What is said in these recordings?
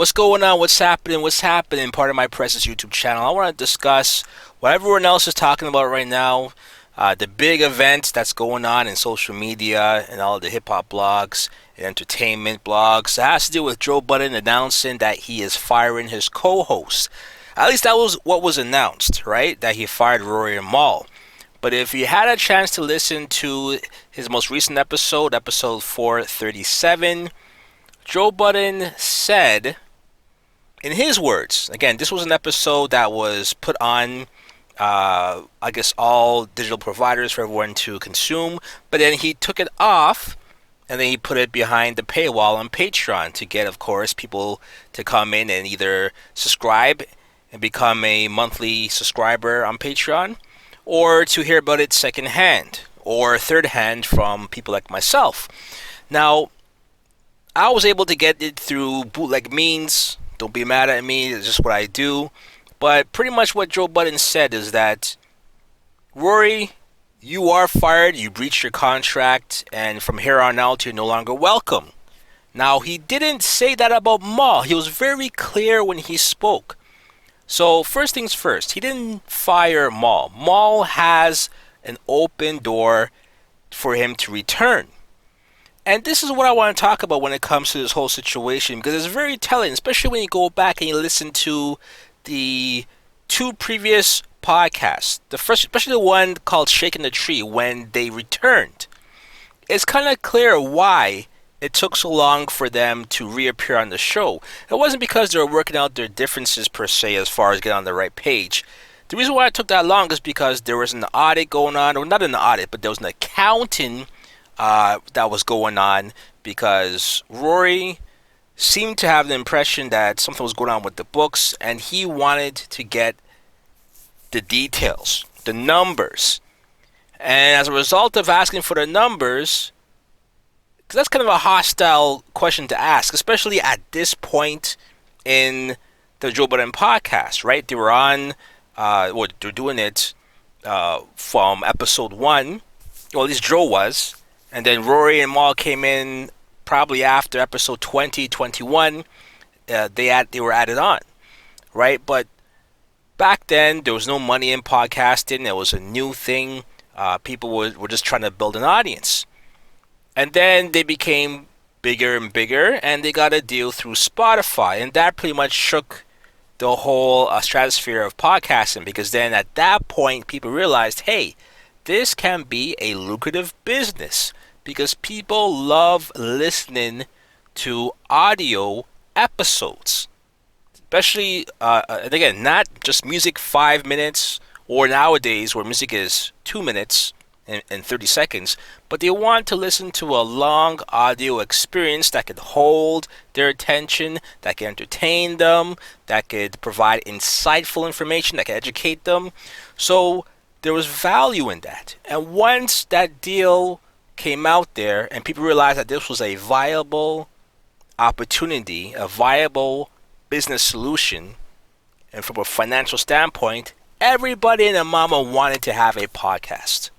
What's going on? What's happening? What's happening? Part of my presence YouTube channel. I want to discuss what everyone else is talking about right now. The big event that's going on in social media and all the hip hop blogs and entertainment blogs. It has to do with Joe Budden announcing that he is firing his co-host. At least that was what was announced, right? That he fired Rory and Mal. But if you had a chance to listen to his most recent episode, episode 437, Joe Budden said, in his words, again, this was an episode that was put on, I guess, all digital providers for everyone to consume, but then he took it off and then he put it behind the paywall on Patreon to get, of course, people to come in and either subscribe and become a monthly subscriber on Patreon, or to hear about it secondhand or third hand from people like myself. Now, I was able to get it through bootleg means. Don't be mad at me, it's just what I do. But pretty much what Joe Budden said is that, Rory, you are fired, you breached your contract, and from here on out, you're no longer welcome. Now, he didn't say that about Mal. He was very clear when he spoke. So, first things first, he didn't fire Mal. Mal has an open door for him to return. And this is what I want to talk about when it comes to this whole situation, because it's very telling, especially when you go back and you listen to the two previous podcasts. The first, especially the one called Shaking the Tree, when they returned. It's kind of clear why it took so long for them to reappear on the show. It wasn't because they were working out their differences per se as far as getting on the right page. The reason why it took that long is because there was an audit going on, or not an audit, but there was an accounting that was going on, because Rory seemed to have the impression that something was going on with the books, and he wanted to get the details, the numbers. And as a result of asking for the numbers, because that's kind of a hostile question to ask, especially at this point in the Joe Budden podcast, right? They were on, they're doing it from episode 1, well, at least Joe was, and then Rory and Mal came in probably after episode 20, 21, they were added on, right? But back then, there was no money in podcasting. It was a new thing. People were just trying to build an audience. And then they became bigger and bigger, and they got a deal through Spotify. And that pretty much shook the whole stratosphere of podcasting, because then at that point, people realized, hey, this can be a lucrative business, because people love listening to audio episodes. Especially, and again, not just music 5 minutes, or nowadays where music is 2 minutes and 30 seconds, but they want to listen to a long audio experience that could hold their attention, that can entertain them, that could provide insightful information, that can educate them. So there was value in that. And once that deal came out there and people realized that this was a viable opportunity, a viable business solution, and from a financial standpoint, everybody and their mama wanted to have a podcast.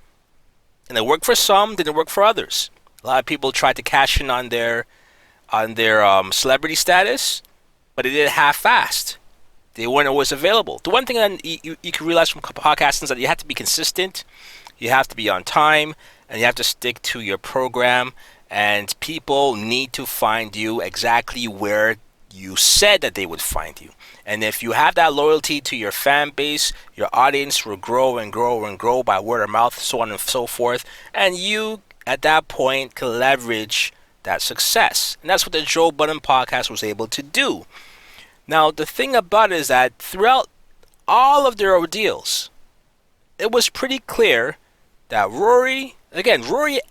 And it worked for some, didn't work for others. A lot of people tried to cash in on their celebrity status, but it did it half-assed. They weren't always available. The one thing that you can realize from podcasting is that you have to be consistent, you have to be on time, and you have to stick to your program. And people need to find you exactly where you said that they would find you. And if you have that loyalty to your fan base, your audience will grow and grow and grow by word of mouth, so on and so forth. And you, at that point, can leverage that success. And that's what the Joe Budden podcast was able to do. Now, the thing about it is that throughout all of their ordeals, it was pretty clear that Rory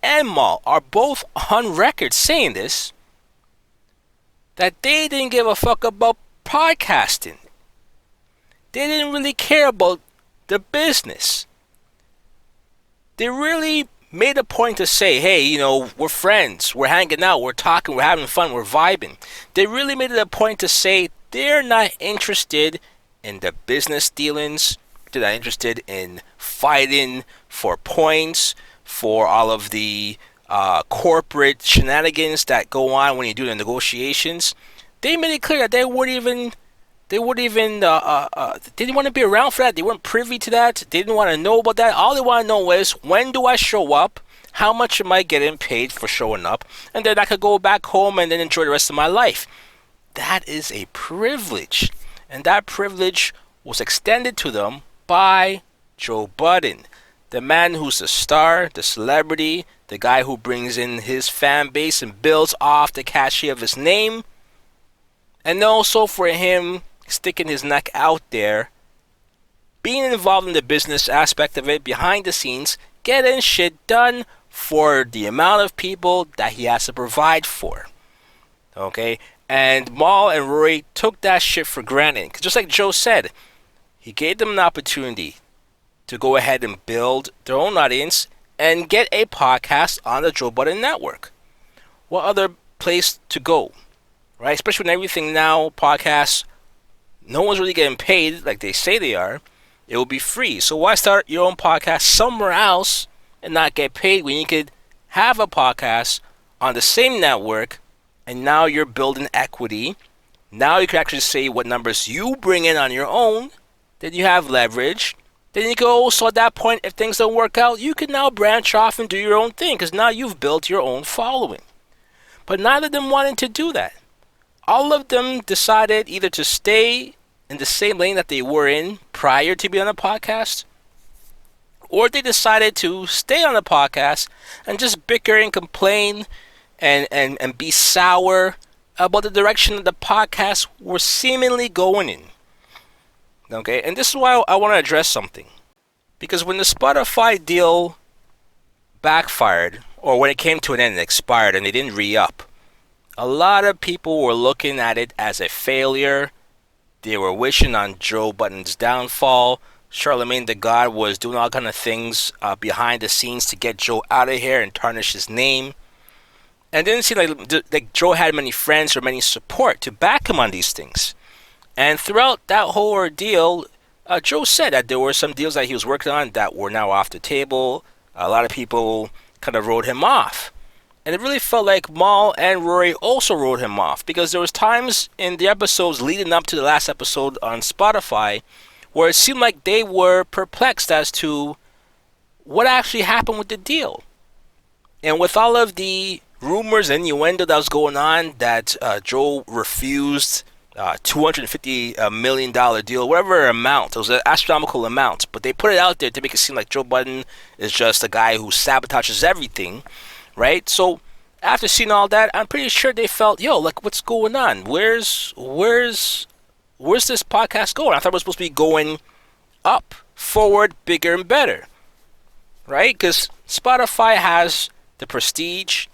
and Mal are both on record saying this, that they didn't give a fuck about podcasting. They didn't really care about the business. They really made a point to say, hey, we're friends, we're hanging out, we're talking, we're having fun, we're vibing. They really made it a point to say they're not interested in the business dealings. They're not interested in fighting for points, for all of the corporate shenanigans that go on when you do the negotiations. they made it clear that they didn't want to be around for that. They weren't privy to that. They didn't want to know about that. All they want to know is, when do I show up? How much am I getting paid for showing up? And then I could go back home and then enjoy the rest of my life. That is a privilege. And that privilege was extended to them by Joe Budden, the man who's the star, the celebrity, the guy who brings in his fan base and builds off the cachet of his name. And also for him sticking his neck out there, being involved in the business aspect of it, behind the scenes, getting shit done for the amount of people that he has to provide for. Okay? And Mal and Rory took that shit for granted. 'Cause just like Joe said, he gave them an opportunity to go ahead and build their own audience and get a podcast on the Joe Budden Network. What other place to go? Right? Especially when everything now, podcasts, no one's really getting paid like they say they are. It will be free. So why start your own podcast somewhere else and not get paid when you could have a podcast on the same network, and now you're building equity. Now you can actually say what numbers you bring in on your own. Then you have leverage. Then you can also, at that point, if things don't work out, you can now branch off and do your own thing, because now you've built your own following. But neither of them wanted to do that. All of them decided either to stay in the same lane that they were in prior to being on a podcast, or they decided to stay on the podcast and just bicker and complain and be sour about the direction that the podcast were seemingly going in. Okay, and this is why I want to address something. Because when the Spotify deal backfired, or when it came to an end and expired and they didn't re-up, a lot of people were looking at it as a failure. They were wishing on Joe Budden's downfall. Charlemagne the God was doing all kind of things behind the scenes to get Joe out of here and tarnish his name. And it didn't seem like Joe had many friends or many support to back him on these things. And throughout that whole ordeal, Joe said that there were some deals that he was working on that were now off the table. A lot of people kind of wrote him off. And it really felt like Mal and Rory also wrote him off, because there was times in the episodes leading up to the last episode on Spotify where it seemed like they were perplexed as to what actually happened with the deal. And with all of the rumors and innuendo that was going on that Joe refused $250 million deal, whatever amount, it was an astronomical amount, but they put it out there to make it seem like Joe Budden is just a guy who sabotages everything. Right? So after seeing all that, I'm pretty sure they felt, yo, like, what's going on? Where's this podcast going? I thought it was supposed to be going up, forward, bigger and better. Right? Because Spotify has the prestige.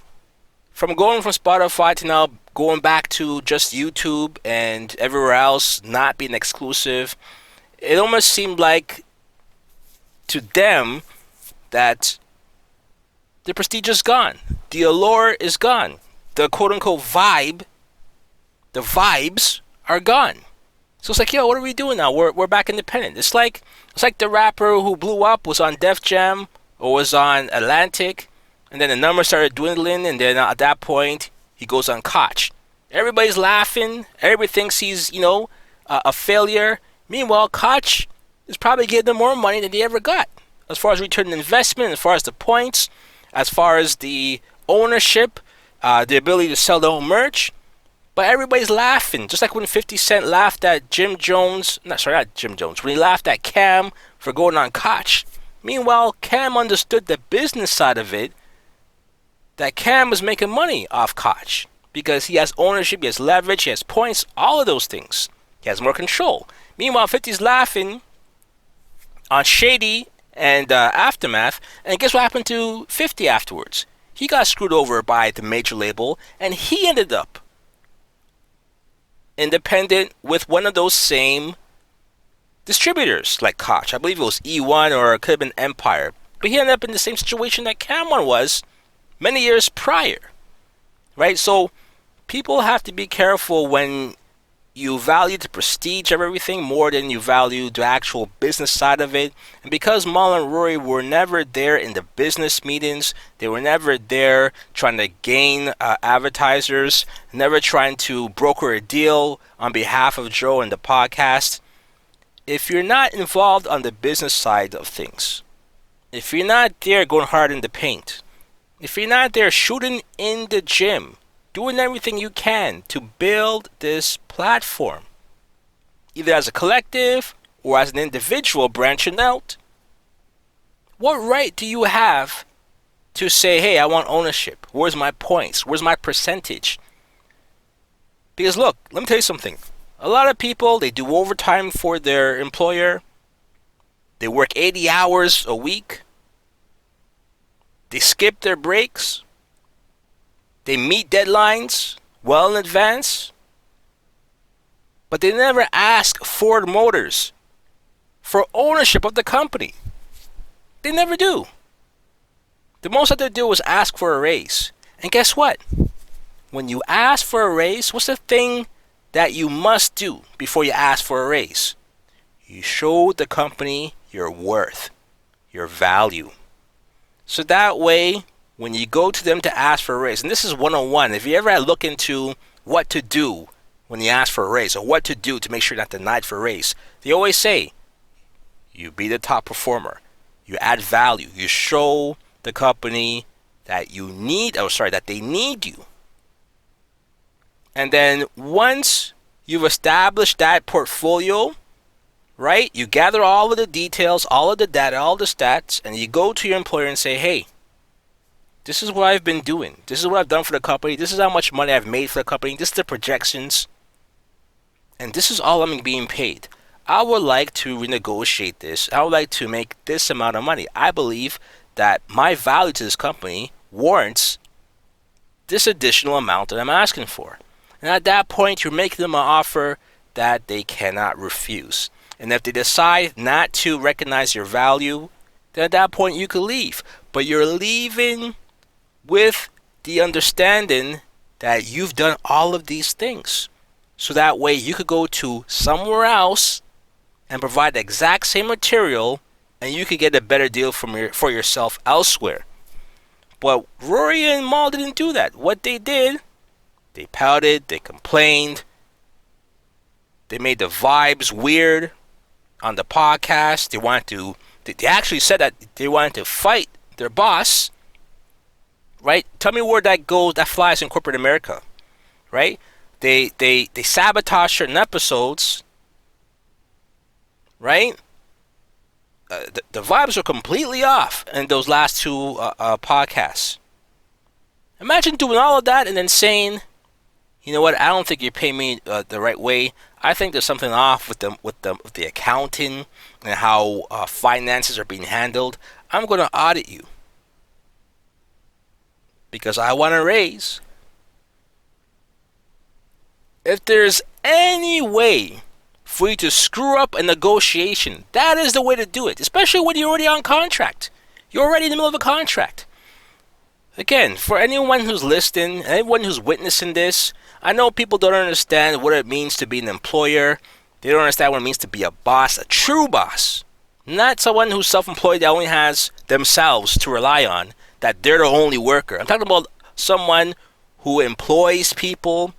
From going from Spotify to now going back to just YouTube and everywhere else not being exclusive, it almost seemed like to them that the prestige is gone. The allure is gone. The quote-unquote vibe, the vibes are gone. So it's like, yo, what are we doing now? We're back independent. It's like the rapper who blew up was on Def Jam or was on Atlantic, and then the numbers started dwindling, and then at that point, he goes on Koch. Everybody's laughing. Everybody thinks he's, a failure. Meanwhile, Koch is probably getting them more money than they ever got. As far as return on investment, as far as the points, as far as the ownership, the ability to sell their own merch. But everybody's laughing. Just like when 50 Cent laughed at Jim Jones. Not Jim Jones. When he laughed at Cam for going on Koch. Meanwhile, Cam understood the business side of it. That Cam was making money off Koch. Because he has ownership, he has leverage, he has points, all of those things. He has more control. Meanwhile, 50's laughing on Shady and Aftermath, and guess what happened to 50 afterwards? He got screwed over by the major label, and he ended up independent with one of those same distributors, like Koch. I believe it was E1 or it could have been Empire. But he ended up in the same situation that Cameron was many years prior. Right? So people have to be careful when You value the prestige of everything more than you value the actual business side of it. And because Mal and Rory were never there in the business meetings, they were never there trying to gain advertisers, never trying to broker a deal on behalf of Joe and the podcast. If you're not involved on the business side of things, if you're not there going hard in the paint, if you're not there shooting in the gym, doing everything you can to build this platform, either as a collective or as an individual branching out, what right do you have to say, hey, I want ownership? Where's my points? Where's my percentage? Because look, let me tell you something. A lot of people, they do overtime for their employer. They work 80 hours a week. They skip their breaks. They meet deadlines well in advance, but they never ask Ford Motors for ownership of the company. They never do. The most that they do is ask for a raise. And guess what? When you ask for a raise, what's the thing that you must do before you ask for a raise? You show the company your worth, your value. So that way, when you go to them to ask for a raise, and this is 101, if you ever look into what to do when you ask for a raise, or what to do to make sure you're not denied for a raise, they always say, you be the top performer, you add value, you show the company that that they need you. And then once you've established that portfolio, right, you gather all of the details, all of the data, all the stats, and you go to your employer and say, hey, this is what I've been doing. This is what I've done for the company. This is how much money I've made for the company. This is the projections. And this is all I'm being paid. I would like to renegotiate this. I would like to make this amount of money. I believe that my value to this company warrants this additional amount that I'm asking for. And at that point, you're making them an offer that they cannot refuse. And if they decide not to recognize your value, then at that point you could leave. But you're leaving with the understanding that you've done all of these things. So that way you could go to somewhere else and provide the exact same material, and you could get a better deal for yourself elsewhere. But Rory and Mal didn't do that. What they did, they pouted, they complained, they made the vibes weird on the podcast. They actually said that they wanted to fight their boss. Right? Tell me where that flies in corporate America. Right? They sabotage certain episodes. Right? The vibes are completely off in those last two podcasts. Imagine doing all of that and then saying, you know what, I don't think you're paying me the right way. I think there's something off with the accounting and how finances are being handled. I'm going to audit you because I want a raise. If there's any way for you to screw up a negotiation, that is the way to do it, especially when you're already on contract. You're already in the middle of a contract. Again, for anyone who's listening, anyone who's witnessing this, I know people don't understand what it means to be an employer. They don't understand what it means to be a boss, a true boss. Not someone who's self-employed that only has themselves to rely on, that they're the only worker. I'm talking about someone who employs people,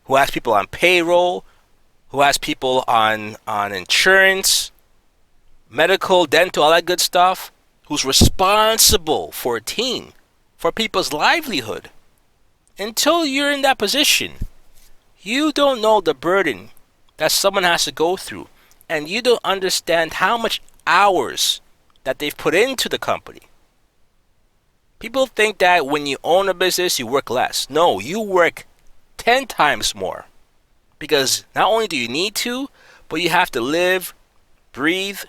who has people on payroll, who has people on insurance, medical, dental, all that good stuff, who's responsible for a team, for people's livelihood. Until you're in that position, you don't know the burden that someone has to go through, and you don't understand how much hours that they've put into the company. People think that when you own a business, you work less. No, you work 10 times more. Because not only do you need to, but you have to live, breathe,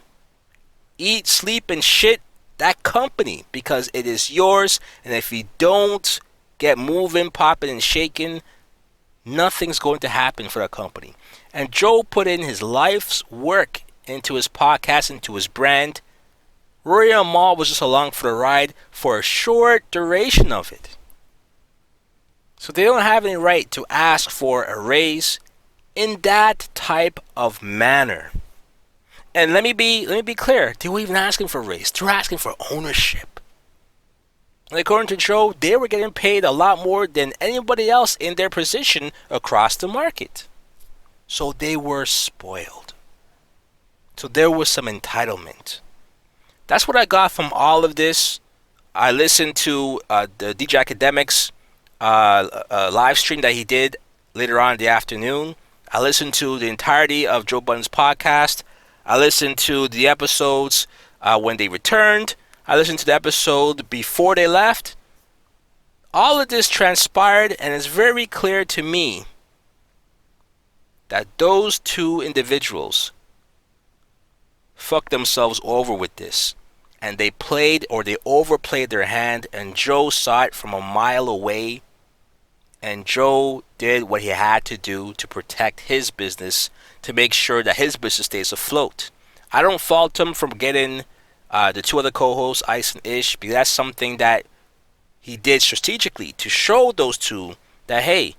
eat, sleep, and shit that company because it is yours. And if you don't get moving, popping, and shaking, nothing's going to happen for that company. And Joe put in his life's work into his podcast, into his brand. Rory and Mal was just along for the ride for a short duration of it. So they don't have any right to ask for a raise. in that type of manner. And let me be clear. They were even asking for raise. They were asking for ownership. And according to Joe, they were getting paid a lot more than anybody else in their position across the market. So they were spoiled. So there was some entitlement. That's what I got from all of this. I listened to the DJ Academics live stream that he did later on in the afternoon. I listened to the entirety of Joe Budden's podcast. I listened to the episodes when they returned. I listened to the episode before they left. All of this transpired, and it's very clear to me that those two individuals fucked themselves over with this. And they played, or they overplayed their hand, and Joe saw it from a mile away. And Joe did what he had to do to protect his business, to make sure that his business stays afloat. I don't fault him for getting the two other co-hosts, Ice and Ish, because that's something that he did strategically to show those two that, hey,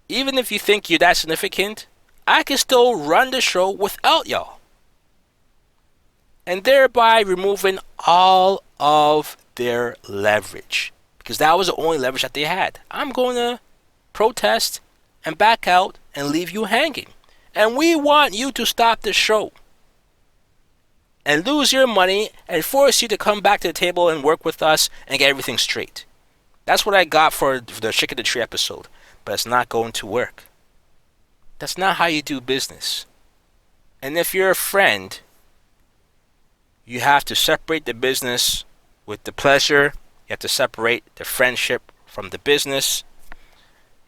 even if you think you're that significant, I can still run the show without y'all. And thereby removing all of their leverage. Because that was the only leverage that they had. I'm going to protest and back out and leave you hanging. And we want you to stop the show. And lose your money and force you to come back to the table and work with us and get everything straight. That's what I got for the Chick in the Tree episode. But it's not going to work. That's not how you do business. And if you're a friend, you have to separate the business with the pleasure. You have to separate the friendship from the business.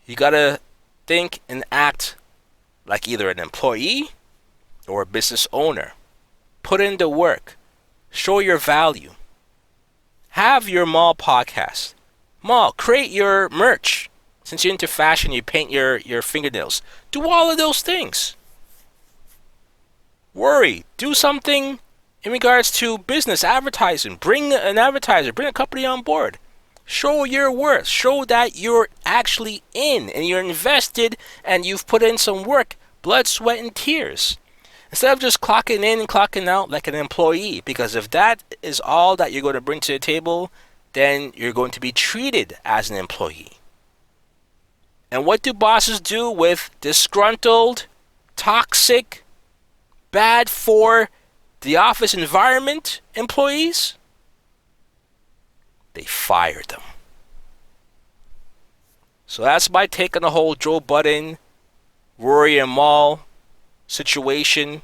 You gotta think and act like either an employee or a business owner. Put in the work. Show your value. Have your mall podcast. Mall, create your merch. Since you're into fashion, you paint your fingernails. Do all of those things. Rory, do something in regards to business advertising. Bring an advertiser, bring a company on board. Show your worth. Show that you're actually in and you're invested and you've put in some work, blood, sweat, and tears. Instead of just clocking in and clocking out like an employee. Because if that is all that you're going to bring to the table, then you're going to be treated as an employee. And what do bosses do with disgruntled, toxic, bad for the office environment employees? They fire them. So that's my take on the whole Joe Budden, Rory and Mal situation.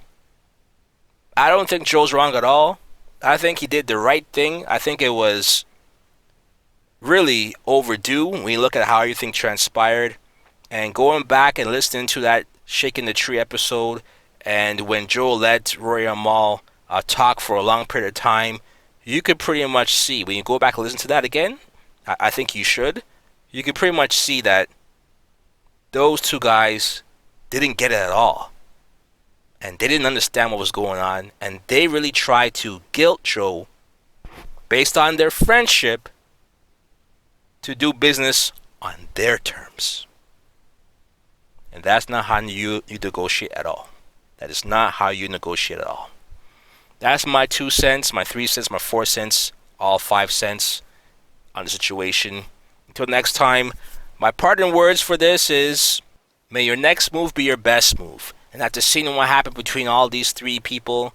I don't think Joe's wrong at all. I think he did the right thing. I think it was really overdue when you look at how everything transpired. And going back and listening to that Shaking the Tree episode, and when Joe let Rory and Mal talk for a long period of time, you could pretty much see, when you go back and listen to that again, I think you should, you could pretty much see that those two guys didn't get it at all. And they didn't understand what was going on. And they really tried to guilt Joe, based on their friendship, to do business on their terms. And that's not how you negotiate at all. That is not how you negotiate at all. That's my 2 cents, my 3 cents, my 4 cents, all 5 cents on the situation. Until next time, my parting words for this is, may your next move be your best move. And after seeing what happened between all these three people,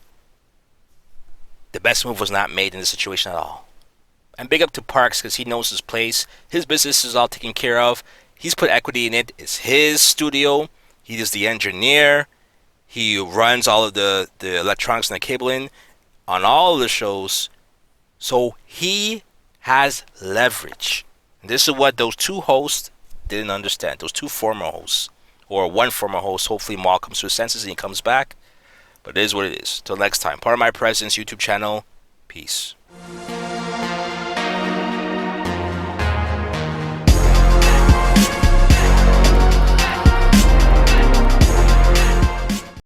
the best move was not made in this situation at all. And big up to Parks because he knows his place. His business is all taken care of. He's put equity in it. It's his studio. He is the engineer. He runs all of the electronics and the cabling on all of the shows. So he has leverage. And this is what those two hosts didn't understand. Those two former hosts. Or one former host. Hopefully Mal comes to his senses and he comes back. But it is what it is. Till next time. Pardon My Presence YouTube channel. Peace.